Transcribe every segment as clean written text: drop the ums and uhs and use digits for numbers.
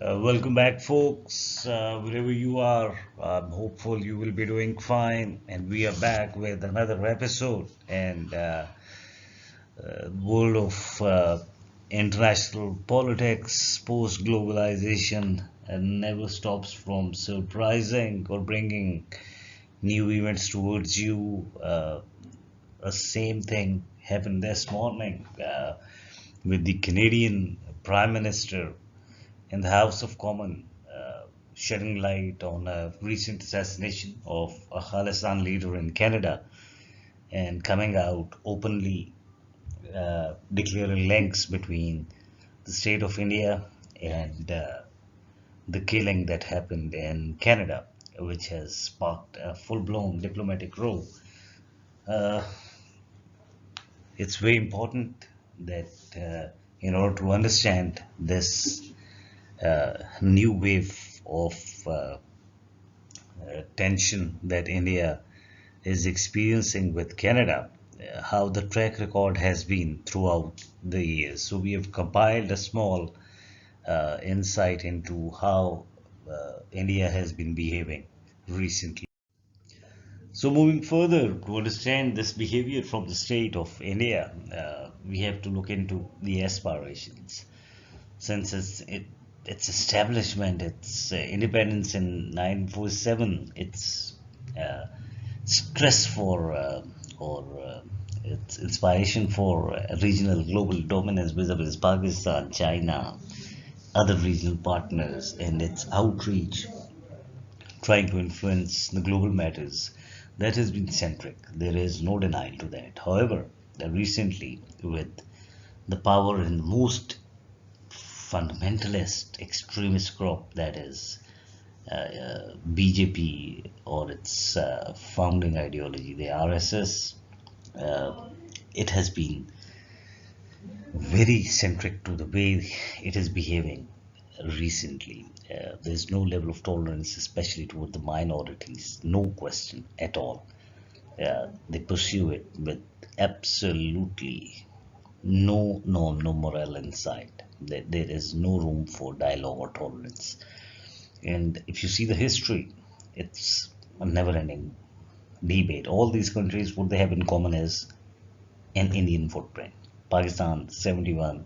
Welcome back, folks. Wherever you are, I'm hopeful you will be doing fine. And we are back with another episode. And world of international politics, post globalization, and never stops from surprising or bringing new events towards you. The same thing happened this morning with the Canadian Prime Minister in the House of Commons, shedding light on a recent assassination of a Khalistan leader in Canada and coming out openly declaring links between the state of India and the killing that happened in Canada, which has sparked a full blown diplomatic row. Uh, it's very important that in order to understand this new wave of tension that India is experiencing with Canada, how the track record has been throughout the years. So we have compiled a small insight into how India has been behaving recently. So moving further to understand this behavior from the state of India, we have to look into the aspirations. Since its establishment, its independence in 1947, uh, its stress for or its inspiration for regional global dominance vis-a-vis Pakistan, China, other regional partners, and its outreach trying to influence the global matters, that has been centric. There is no denial to that. However, recently, with the power in the most fundamentalist extremist group, that is BJP, or its founding ideology, the RSS, uh, it has been very centric to the way it is behaving recently. There's no level of tolerance, especially toward the minorities, no question at all. They pursue it with absolutely no norm, no morale in sight. There is no room for dialogue or tolerance. And if you see the history, it's a never ending debate. All these countries, what they have in common is an Indian footprint. Pakistan, 71,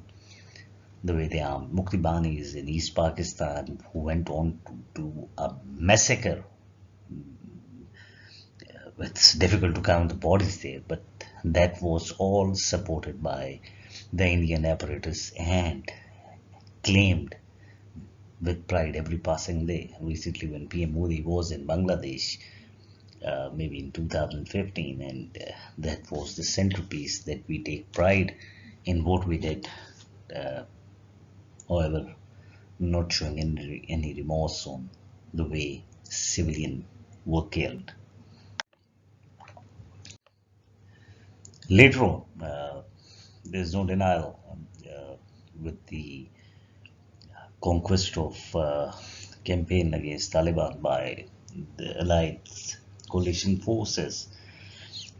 the way they are. Mukti Banis in East Pakistan, who went on to do a massacre. It's difficult to count the bodies there, but that was all supported by the Indian apparatus and claimed with pride every passing day. Recently, when PM Modi was in Bangladesh, maybe in 2015, and that was the centerpiece that we take pride in what we did. Uh, However, not showing any remorse on the way civilians were killed. Later on, there's no denial with the conquest of campaign against Taliban by the allied coalition forces.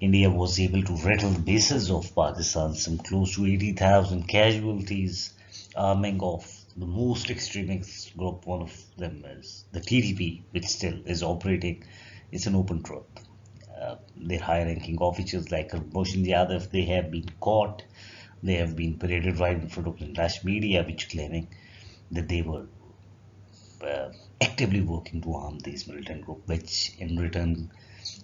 India was able to rattle the bases of Pakistan, some close to 80,000 casualties, arming of the most extremist group. One of them is the TDP, which still is operating. It's an open truth. Their high-ranking officials like Bhushan Yadav, they have been caught. They have been paraded right in front of the international media, which claiming that they were uh, actively working to harm these militant groups, which in return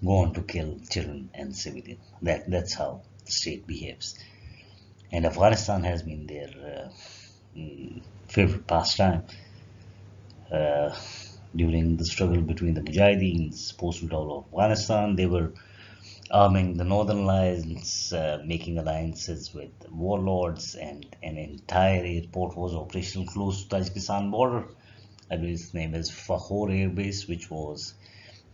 go on to kill children and civilians. That's how the state behaves. And Afghanistan has been their favorite pastime. Uh, During the struggle between the Mujahideens, post-withdrawal of Afghanistan, they were arming the Northern Alliance, making alliances with warlords, and an entire airport was operational close to Tajikistan border. I believe its name is Fahor Air Base, which was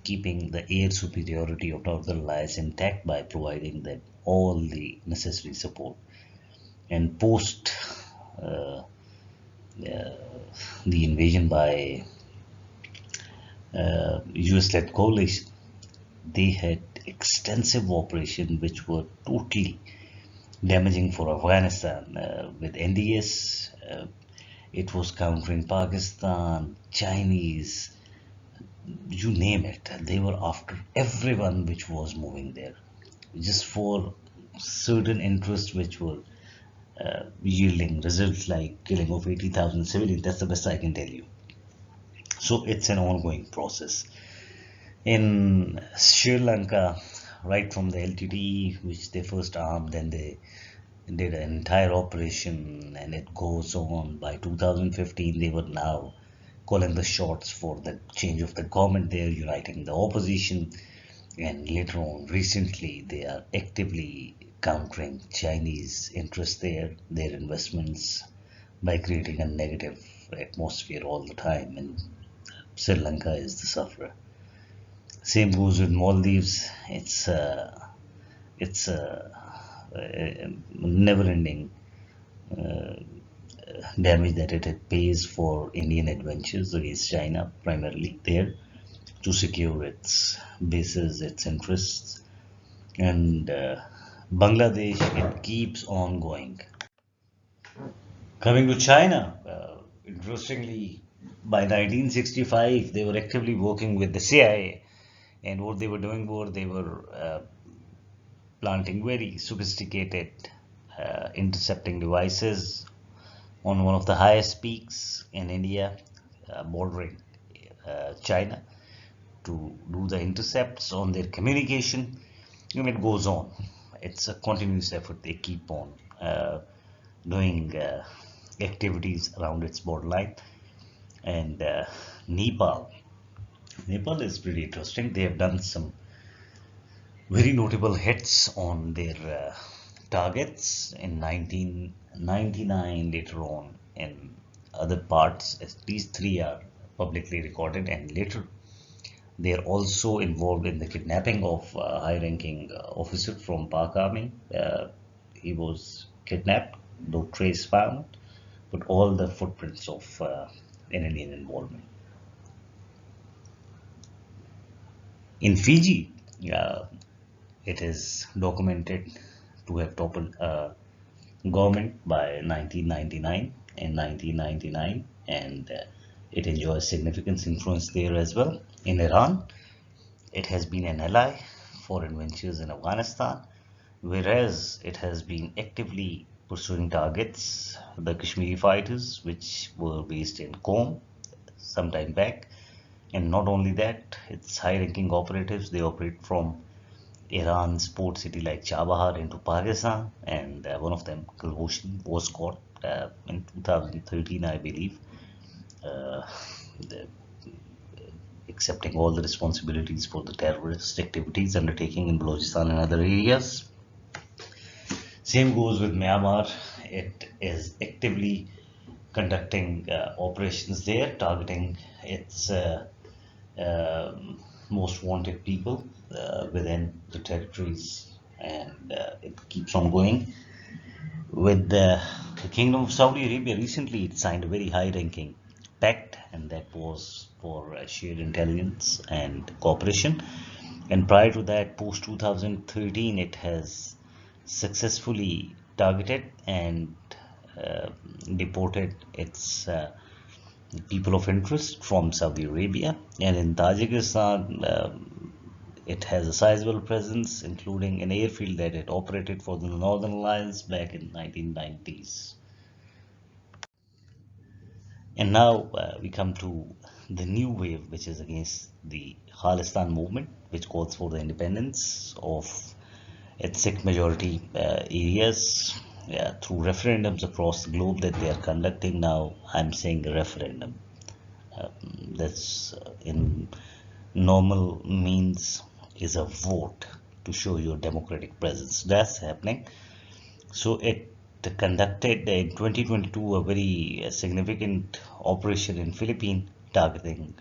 keeping the air superiority of Northern Alliance intact by providing them all the necessary support. And post uh, the invasion by US-led coalition, they had extensive operations which were totally damaging for Afghanistan with NDS It was countering Pakistan, Chinese, you name it. They were after everyone which was moving there, just for certain interests which were yielding results like killing of 80,000 civilians. That's the best I can tell you. So it's an ongoing process. In Sri Lanka, right from the LTTE, which they first armed, then they did an entire operation, and it goes on. By 2015, they were now calling the shots for the change of the government there, uniting the opposition, and later on, recently, they are actively countering Chinese interests there, their investments, by creating a negative atmosphere all the time, and Sri Lanka is the sufferer. Same goes with Maldives. It's a never-ending damage that it pays for Indian adventures against China, primarily there, to secure its bases, its interests, and Bangladesh. It keeps on going. Coming to China, interestingly, by 1965, they were actively working with the CIA, and what they were doing was they were planting very sophisticated intercepting devices on one of the highest peaks in India, bordering China, to do the intercepts on their communication. And it goes on. It's a continuous effort. They keep on doing activities around its borderline. And Nepal. Nepal is pretty interesting. They have done some very notable hits on their targets in 1999, later on in other parts. At least three are publicly recorded, and later they are also involved in the kidnapping of a high-ranking officer from Pak Army. He was kidnapped, no trace found, but all the footprints of an Indian involvement. In Fiji, uh, it is documented to have toppled government by 1999 and 1999, and it enjoys significant influence there as well. In Iran, it has been an ally for adventures in Afghanistan, whereas it has been actively pursuing targets, the Kashmiri fighters, which were based in Qom some time back. And not only that, its high-ranking operatives, they operate from Iran's port city like Chabahar into Pakistan, and one of them, Kulbushin, was caught in 2013, I believe, uh, the, accepting all the responsibilities for the terrorist activities undertaking in Balochistan and other areas. Same goes with Myanmar. It is actively conducting operations there, targeting its most wanted people within the territories, and it keeps on going. With the Kingdom of Saudi Arabia, recently it signed a very high-ranking pact, and that was for shared intelligence and cooperation. And prior to that, post 2013, it has successfully targeted and uh, deported its people of interest from Saudi Arabia. And in Tajikistan, it has a sizable presence, including an airfield that it operated for the Northern Alliance back in 1990s. And now we come to the new wave, which is against the Khalistan movement, which calls for the independence of its Sikh majority areas, yeah, through referendums across the globe that they are conducting now. I'm saying a referendum. That's in normal means is a vote to show your democratic presence. That's happening. So it conducted in 2022 a very significant operation in Philippines targeting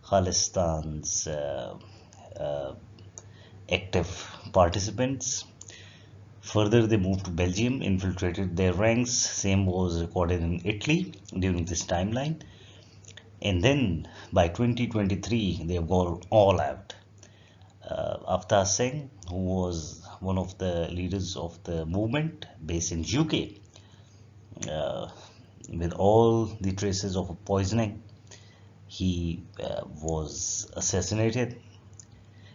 Khalistan's uh, active participants. Further, they moved to Belgium, infiltrated their ranks. Same was recorded in Italy during this timeline. And then by 2023, they have gone all out. Avtar Singh, who was one of the leaders of the movement based in UK, uh, with all the traces of poisoning. He was assassinated.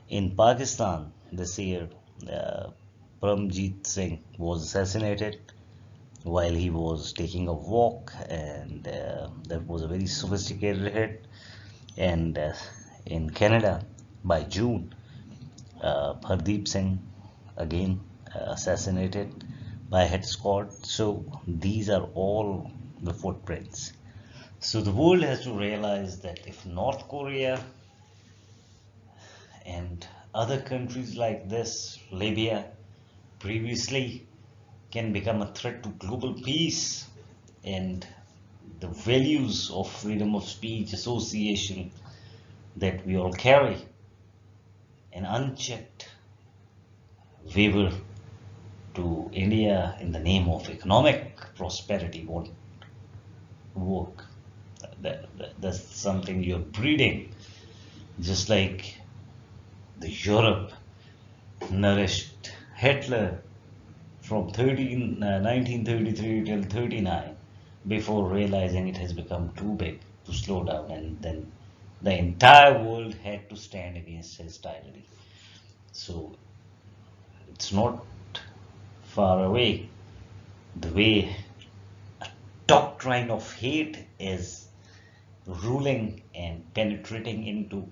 In Pakistan this year, uh, Paramjeet Singh was assassinated while he was taking a walk, and that was a very sophisticated hit. And in Canada, by June, Hardeep Singh again assassinated by a hit squad. So these are all the footprints. So the world has to realize that if North Korea and other countries like this, Libya, previously can become a threat to global peace and the values of freedom of speech, association that we all carry, an unchecked waiver to India in the name of economic prosperity won't work. That's something you're breeding, just like the Europe nourished Hitler from 1933 till 39 before realizing it has become too big to slow down, and then the entire world had to stand against his tyranny. So it's not far away the way doctrine of hate is ruling and penetrating into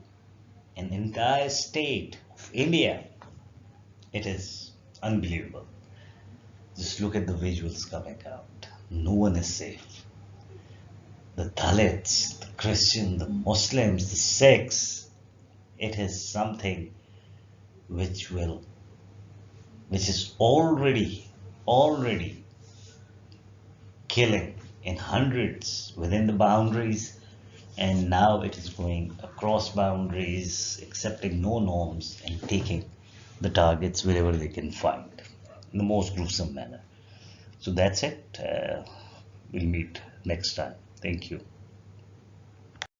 an entire state of India. It is unbelievable. Just look at the visuals coming out. No one is safe. The Dalits, the Christians, the Muslims, the Sikhs. It is something which will, which is already killing in hundreds within the boundaries, and now it is going across boundaries, accepting no norms and taking the targets wherever they can find in the most gruesome manner. So that's it. We'll meet next time. Thank you.